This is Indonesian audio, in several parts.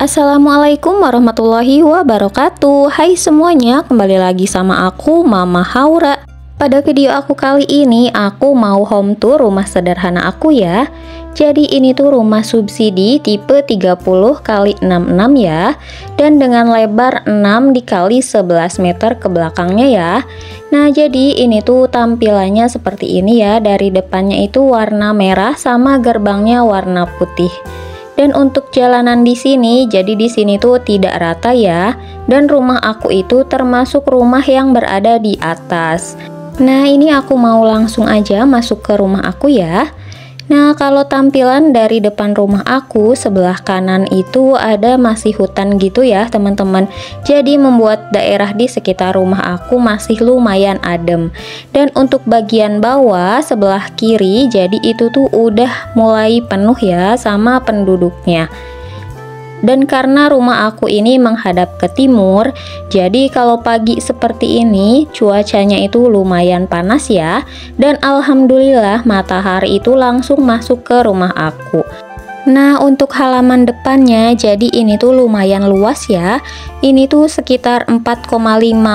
Assalamualaikum warahmatullahi wabarakatuh. Hai semuanya, kembali lagi sama aku Mama Haura. Pada video aku kali ini aku mau home tour rumah sederhana aku ya. Jadi ini tuh rumah subsidi tipe 30x66 ya, dan dengan lebar 6 dikali 11 meter ke belakangnya ya. Nah jadi ini tuh tampilannya seperti ini ya. Dari depannya itu warna merah sama gerbangnya warna putih. Dan untuk jalanan di sini, jadi di sini tuh tidak rata ya. Dan rumah aku itu termasuk rumah yang berada di atas. Nah, ini aku mau langsung aja masuk ke rumah aku ya. Nah, kalau tampilan dari depan rumah aku, sebelah kanan itu ada masih hutan gitu ya, teman-teman. Jadi membuat daerah di sekitar rumah aku masih lumayan adem. Dan untuk bagian bawah sebelah kiri, jadi itu tuh udah mulai penuh ya sama penduduknya. Dan karena rumah aku ini menghadap ke timur, jadi kalau pagi seperti ini cuacanya itu lumayan panas ya. Dan alhamdulillah matahari itu langsung masuk ke rumah aku. Nah untuk halaman depannya, jadi ini tuh lumayan luas ya. Ini tuh sekitar 4,5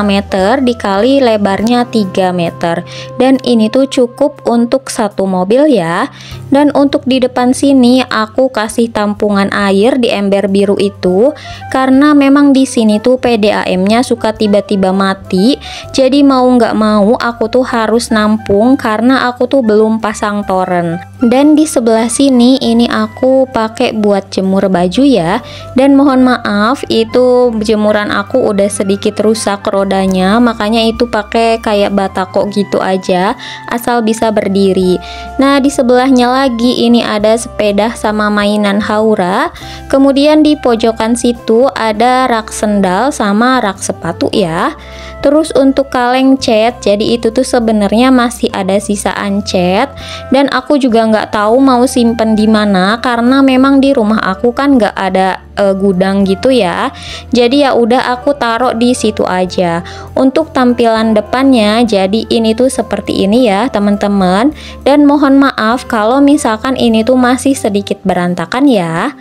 meter dikali lebarnya 3 meter. Dan ini tuh cukup untuk satu mobil ya. Dan untuk di depan sini aku kasih tampungan air di ember biru itu, karena memang di sini tuh PDAM-nya suka tiba-tiba mati. Jadi mau nggak mau aku tuh harus nampung karena aku tuh belum pasang toren. Dan di sebelah sini ini aku pakai buat jemur baju ya. Dan mohon maaf itu jemuran aku udah sedikit rusak rodanya, makanya itu pakai kayak batako gitu aja asal bisa berdiri. Nah di sebelahnya lagi ini ada sepeda sama mainan Haura. Kemudian di pojokan situ ada rak sendal sama rak sepatu ya. Terus untuk kaleng cat, jadi itu tuh sebenarnya masih ada sisaan cat. Dan aku juga nggak tahu mau simpen di mana karena memang di rumah aku kan nggak ada gudang gitu ya. Jadi ya udah aku taruh di situ aja. Untuk tampilan depannya, jadi ini tuh seperti ini ya teman-teman. Dan mohon maaf kalau misalkan ini tuh masih sedikit berantakan ya.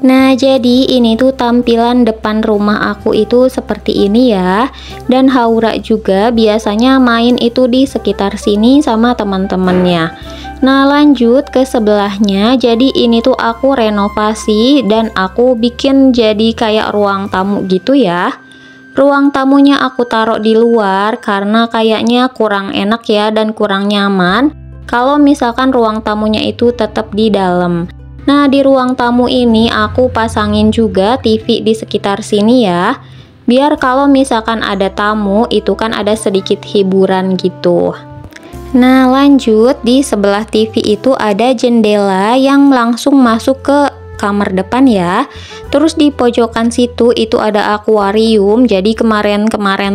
Nah jadi ini tuh tampilan depan rumah aku itu seperti ini ya. Dan Haura juga biasanya main itu di sekitar sini sama teman-temannya. Nah lanjut ke sebelahnya, jadi ini tuh aku renovasi dan aku bikin jadi kayak ruang tamu gitu ya. Ruang tamunya aku taruh di luar karena kayaknya kurang enak ya dan kurang nyaman kalau misalkan ruang tamunya itu tetap di dalam. Nah di ruang tamu ini aku pasangin juga TV di sekitar sini ya, biar kalau misalkan ada tamu itu kan ada sedikit hiburan gitu. Nah lanjut, di sebelah TV itu ada jendela yang langsung masuk ke kamar depan ya. Terus di pojokan situ itu ada akuarium. Jadi kemarin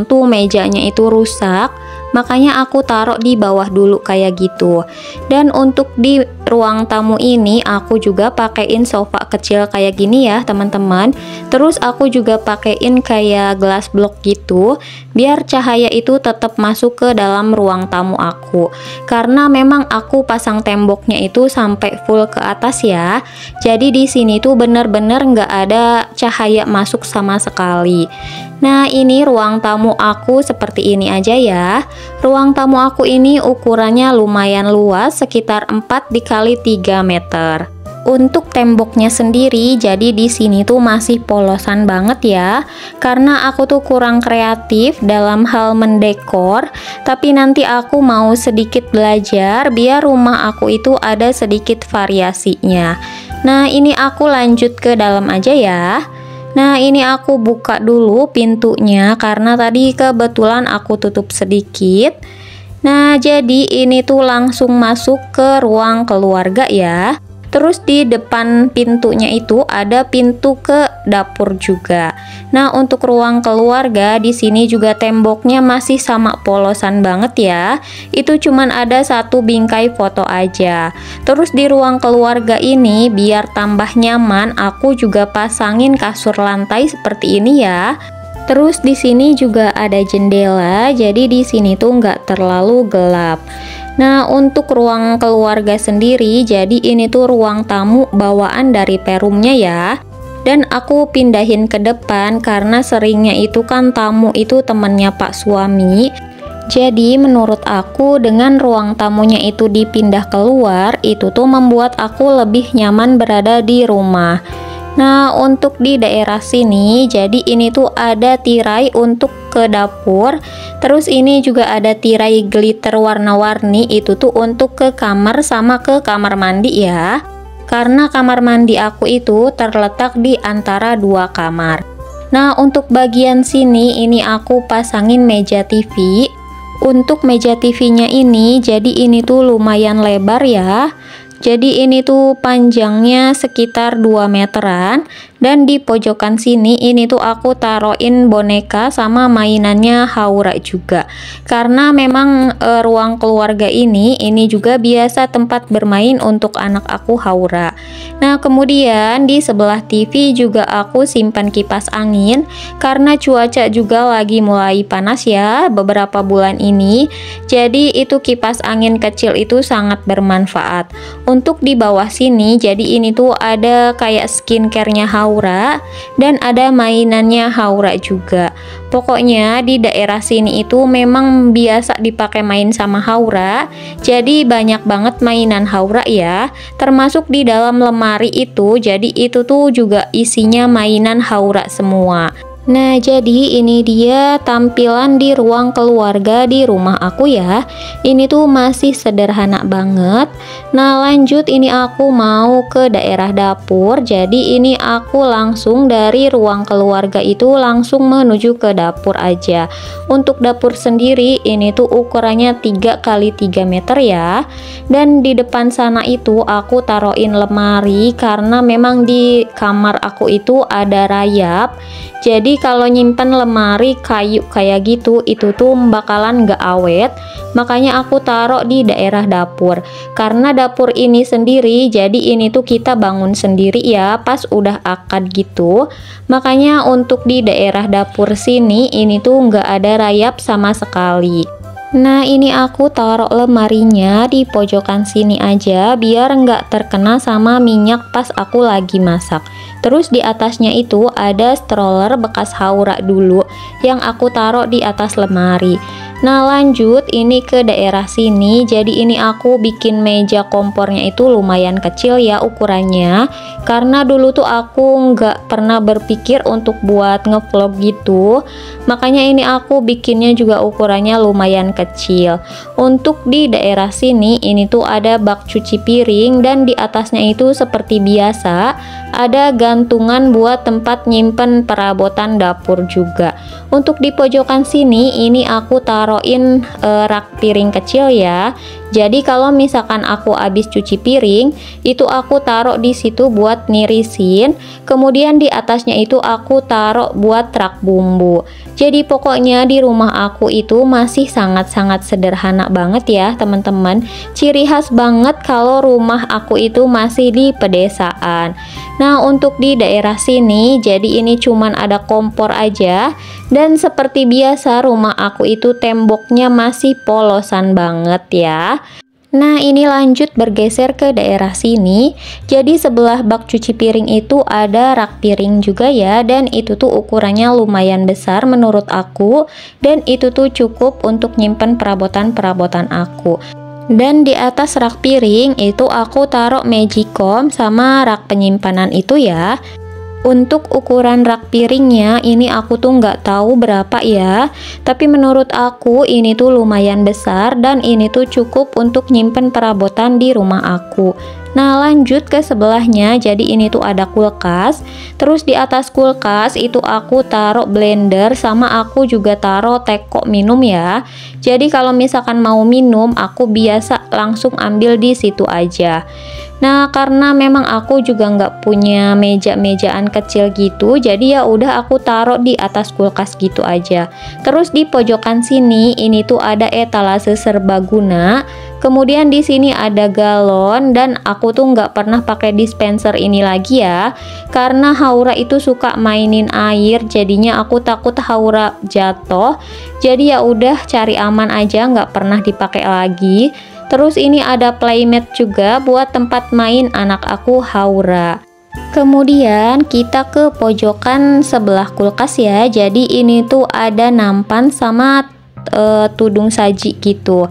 tuh mejanya itu rusak, makanya aku taruh di bawah dulu kayak gitu. Dan untuk di ruang tamu ini aku juga pakein sofa kecil kayak gini ya teman-teman. Terus aku juga pakein kayak glass block gitu, biar cahaya itu tetap masuk ke dalam ruang tamu aku. Karena memang aku pasang temboknya itu sampai full ke atas ya. Jadi di sini tuh bener-bener nggak ada cahaya masuk sama sekali. Nah ini ruang tamu aku seperti ini aja ya. Ruang tamu aku ini ukurannya lumayan luas, sekitar 4 dikali 3 meter. Untuk temboknya sendiri, jadi di sini tuh masih polosan banget ya. Karena aku tuh kurang kreatif dalam hal mendekor, tapi nanti aku mau sedikit belajar biar rumah aku itu ada sedikit variasinya. Nah ini aku lanjut ke dalam aja ya. Nah ini aku buka dulu pintunya karena tadi kebetulan aku tutup sedikit. Nah jadi ini tuh langsung masuk ke ruang keluarga ya. Terus di depan pintunya itu ada pintu ke dapur juga. Nah untuk ruang keluarga di sini juga temboknya masih sama polosan banget ya. Itu cuman ada satu bingkai foto aja. Terus di ruang keluarga ini biar tambah nyaman, aku juga pasangin kasur lantai seperti ini ya. Terus di sini juga ada jendela, jadi di sini tuh nggak terlalu gelap. Nah untuk ruang keluarga sendiri, jadi ini tuh ruang tamu bawaan dari perumnya ya. dan aku pindahin ke depan karena seringnya itu kan tamu itu temennya Pak suami. Jadi menurut aku dengan ruang tamunya itu dipindah keluar, itu tuh membuat aku lebih nyaman berada di rumah. Nah, untuk di daerah sini, jadi ini tuh ada tirai untuk ke dapur. Terus ini juga ada tirai glitter warna-warni, itu tuh untuk ke kamar sama ke kamar mandi ya. Karena kamar mandi aku itu terletak di antara dua kamar. Nah, untuk bagian sini ini aku pasangin meja TV. Untuk meja TV-nya ini, jadi ini tuh lumayan lebar ya. Jadi ini tuh panjangnya sekitar 2 meteran. Dan di pojokan sini ini tuh aku taruhin boneka sama mainannya Haura juga. Karena memang ruang keluarga ini juga biasa tempat bermain untuk anak aku Haura. Nah, kemudian di sebelah TV juga aku simpan kipas angin karena cuaca juga lagi mulai panas ya beberapa bulan ini. Jadi itu kipas angin kecil itu sangat bermanfaat. Untuk di bawah sini jadi ini tuh ada kayak skincare-nya Haura dan ada mainannya Haura juga. Pokoknya di daerah sini itu memang biasa dipakai main sama Haura. Jadi banyak banget mainan Haura ya, termasuk di dalam lemari itu. Jadi itu tuh juga isinya mainan Haura semua. Nah, jadi ini dia tampilan di ruang keluarga di rumah aku ya. Ini tuh masih sederhana banget. Nah, lanjut ini aku mau ke daerah dapur. Jadi ini aku langsung dari ruang keluarga itu langsung menuju ke dapur aja. Untuk dapur sendiri ini tuh ukurannya 3 kali 3 meter ya. Dan di depan sana itu aku taruhin lemari karena memang di kamar aku itu ada rayap. Jadi kalau nyimpen lemari kayu kayak gitu itu tuh bakalan nggak awet. Makanya aku taruh di daerah dapur. Karena dapur ini sendiri, jadi ini tuh kita bangun sendiri ya pas udah akad gitu. Makanya untuk di daerah dapur sini ini tuh nggak ada rayap sama sekali. Nah, ini aku taruh lemarinya di pojokan sini aja biar nggak terkena sama minyak pas aku lagi masak. Terus di atasnya itu ada stroller bekas Haura dulu yang aku taruh di atas lemari. Nah, lanjut ini ke daerah sini. Jadi ini aku bikin meja kompornya itu lumayan kecil ya ukurannya. Karena dulu tuh aku nggak pernah berpikir untuk buat ngevlog gitu. Makanya ini aku bikinnya juga ukurannya lumayan kecil. Untuk di daerah sini ini tuh ada bak cuci piring dan di atasnya itu seperti biasa ada gantungan buat tempat nyimpen perabotan dapur juga. Untuk di pojokan sini ini aku taruhin rak piring kecil ya. Jadi kalau misalkan aku habis cuci piring, itu aku taruh di situ buat nirisin. Kemudian di atasnya itu aku taruh buat rak bumbu. Jadi pokoknya di rumah aku itu masih sangat-sangat sederhana banget ya teman-teman. Ciri khas banget kalau rumah aku itu masih di pedesaan. Nah, untuk di daerah sini jadi ini cuman ada kompor aja. Dan seperti biasa rumah aku itu temboknya masih polosan banget ya. Nah, ini lanjut bergeser ke daerah sini. Jadi sebelah bak cuci piring itu ada rak piring juga ya. Dan itu tuh ukurannya lumayan besar menurut aku. Dan itu tuh cukup untuk nyimpen perabotan-perabotan aku. Dan di atas rak piring itu aku taruh magicom sama rak penyimpanan itu ya. Untuk ukuran rak piringnya ini aku tuh nggak tahu berapa ya, tapi menurut aku ini tuh lumayan besar dan ini tuh cukup untuk nyimpen perabotan di rumah aku. Nah, lanjut ke sebelahnya. Jadi ini tuh ada kulkas. Terus di atas kulkas itu aku taruh blender sama aku juga taruh teko minum ya. Jadi kalau misalkan mau minum aku biasa langsung ambil di situ aja. Nah, karena memang aku juga nggak punya meja-mejaan kecil gitu, jadi ya udah aku taruh di atas kulkas gitu aja. Terus di pojokan sini ini tuh ada etalase serbaguna. Kemudian di sini ada galon dan aku tuh nggak pernah pakai dispenser ini lagi ya, karena Haura itu suka mainin air, jadinya aku takut Haura jatuh. Jadi ya udah cari aman aja, nggak pernah dipakai lagi. Terus ini ada playmat juga buat tempat main anak aku Haura. Kemudian kita ke pojokan sebelah kulkas ya. Jadi ini tuh ada nampan sama tudung saji gitu.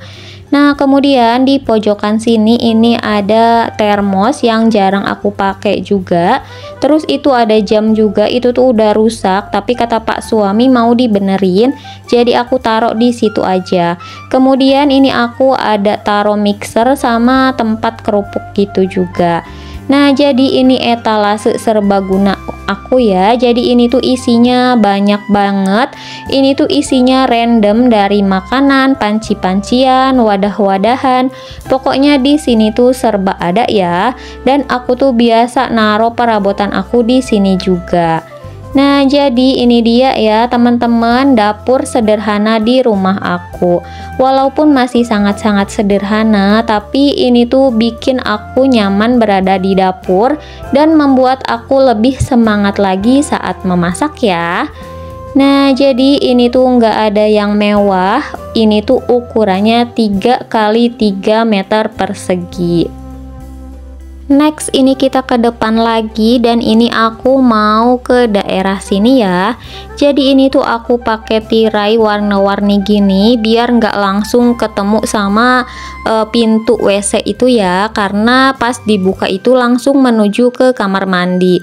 Nah, kemudian di pojokan sini ini ada termos yang jarang aku pakai juga. Terus itu ada jam juga, itu tuh udah rusak, tapi kata Pak suami mau dibenerin, jadi aku taruh di situ aja. Kemudian ini aku ada taruh mixer sama tempat kerupuk gitu juga. Nah, jadi ini etalase serbaguna aku ya. Jadi ini tuh isinya banyak banget. Ini tuh isinya random dari makanan, panci-pancian, wadah-wadahan. Pokoknya di sini tuh serba ada ya. Dan aku tuh biasa naruh perabotan aku di sini juga. Nah, jadi ini dia ya teman-teman, dapur sederhana di rumah aku. Walaupun masih sangat-sangat sederhana, tapi ini tuh bikin aku nyaman berada di dapur dan membuat aku lebih semangat lagi saat memasak ya. Nah, jadi ini tuh nggak ada yang mewah. Ini tuh ukurannya 3 kali 3 meter persegi. Next, ini kita ke depan lagi dan ini aku mau ke daerah sini ya. Jadi ini tuh aku pakai tirai warna-warni gini biar nggak langsung ketemu sama pintu WC itu ya, karena pas dibuka itu langsung menuju ke kamar mandi.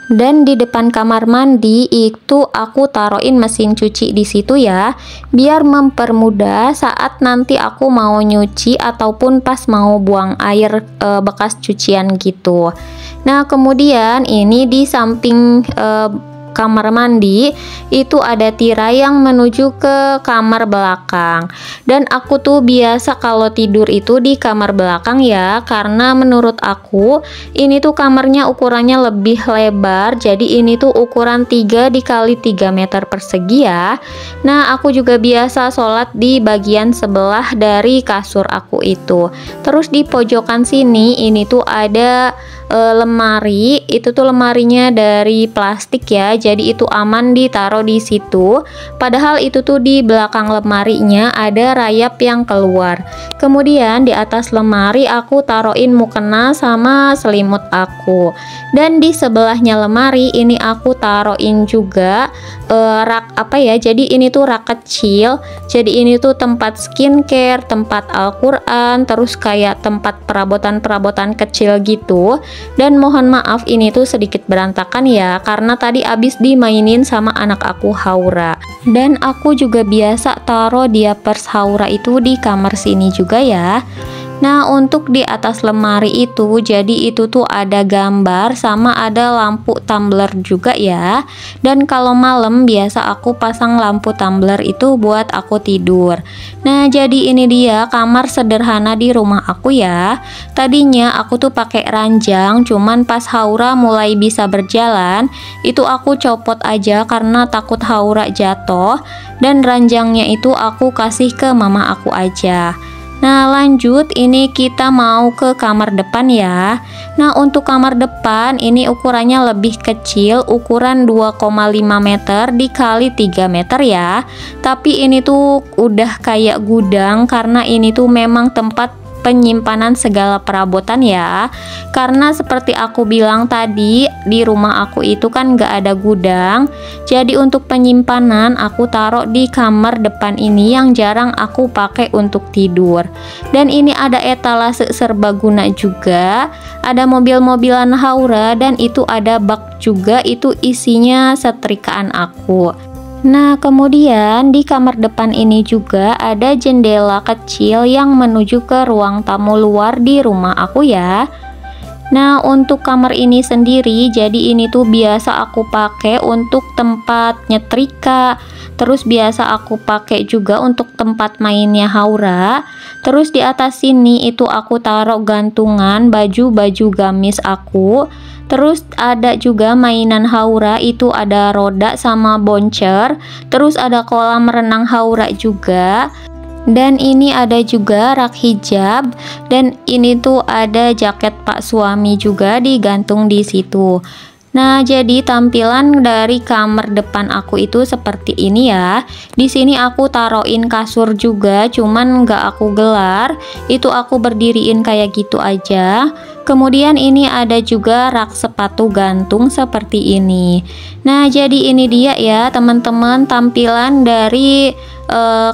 Dan di depan kamar mandi itu aku taruhin mesin cuci di situ ya, biar mempermudah saat nanti aku mau nyuci ataupun pas mau buang air bekas cucian gitu. Nah, kemudian ini di samping kamar mandi itu ada tirai yang menuju ke kamar belakang. Dan aku tuh biasa kalau tidur itu di kamar belakang ya, karena menurut aku ini tuh kamarnya ukurannya lebih lebar. Jadi ini tuh ukuran 3 dikali 3 meter persegi ya. Nah, aku juga biasa sholat di bagian sebelah dari kasur aku itu. Terus di pojokan sini ini tuh ada lemari. Itu tuh lemarinya dari plastik ya, jadi itu aman ditaruh di situ. Padahal itu tuh di belakang lemarinya ada rayap yang keluar. Kemudian di atas lemari aku taruhin mukena sama selimut aku. Dan di sebelahnya lemari ini aku taruhin juga rak apa ya, jadi ini tuh rak kecil. Jadi ini tuh tempat skincare, tempat Al-Quran, terus kayak tempat perabotan-perabotan kecil gitu. Dan mohon maaf ini tuh sedikit berantakan ya, karena tadi abis dimainin sama anak aku Haura. Dan aku juga biasa taruh diapers Haura itu di kamar sini juga ya. Nah, untuk di atas lemari itu, jadi itu tuh ada gambar sama ada lampu tumbler juga ya. Dan kalau malam biasa aku pasang lampu tumbler itu buat aku tidur. Nah, jadi ini dia kamar sederhana di rumah aku ya. Tadinya aku tuh pakai ranjang, cuman pas Haura mulai bisa berjalan, itu aku copot aja karena takut Haura jatuh. Dan ranjangnya itu aku kasih ke mama aku aja. Nah, lanjut ini kita mau ke kamar depan ya. Nah, untuk kamar depan ini ukurannya lebih kecil, ukuran 2,5 meter dikali 3 meter ya. Tapi ini tuh udah kayak gudang karena ini tuh memang tempat penyimpanan segala perabotan ya. Karena seperti aku bilang tadi, di rumah aku itu kan gak ada gudang. Jadi untuk penyimpanan aku taruh di kamar depan ini yang jarang aku pakai untuk tidur. Dan ini ada etalase serbaguna juga, ada mobil-mobilan Haura, dan itu ada bak juga, itu isinya setrikaan aku. Nah, kemudian di kamar depan ini juga ada jendela kecil yang menuju ke ruang tamu luar di rumah aku ya. Nah, untuk kamar ini sendiri, jadi ini tuh biasa aku pakai untuk tempat nyetrika. Terus biasa aku pakai juga untuk tempat mainnya Haura. Terus di atas sini itu aku taruh gantungan baju-baju gamis aku. Terus ada juga mainan Haura, itu ada roda sama boncer. Terus ada kolam renang Haura juga. Dan ini ada juga rak hijab, dan ini tuh ada jaket Pak suami juga digantung di situ. Nah, jadi tampilan dari kamar depan aku itu seperti ini ya. Di sini aku taruhin kasur juga, cuman nggak aku gelar. Itu aku berdiriin kayak gitu aja. Kemudian ini ada juga rak sepatu gantung seperti ini. Nah, jadi ini dia ya teman-teman tampilan dari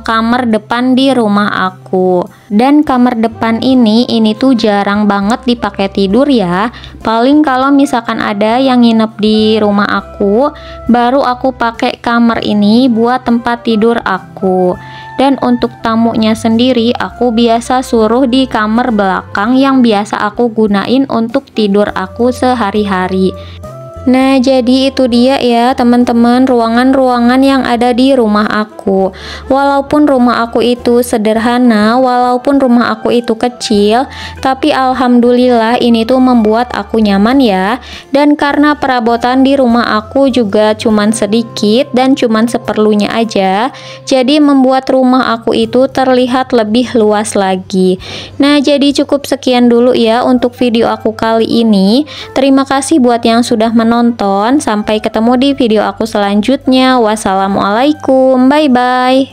kamar depan di rumah aku. Dan kamar depan ini tuh jarang banget dipakai tidur ya. Paling kalau misalkan ada yang nginep di rumah aku, baru aku pakai kamar ini buat tempat tidur aku. Dan untuk tamunya sendiri, aku biasa suruh di kamar belakang yang biasa aku gunain untuk tidur aku sehari-hari. Nah, jadi itu dia ya teman-teman ruangan-ruangan yang ada di rumah aku. Walaupun rumah aku itu sederhana, walaupun rumah aku itu kecil, tapi alhamdulillah ini tuh membuat aku nyaman ya. Dan karena perabotan di rumah aku juga cuman sedikit dan cuman seperlunya aja, jadi membuat rumah aku itu terlihat lebih luas lagi. Nah, jadi cukup sekian dulu ya untuk video aku kali ini. Terima kasih buat yang sudah menonton. Sampai ketemu di video aku selanjutnya. Wassalamualaikum, bye bye.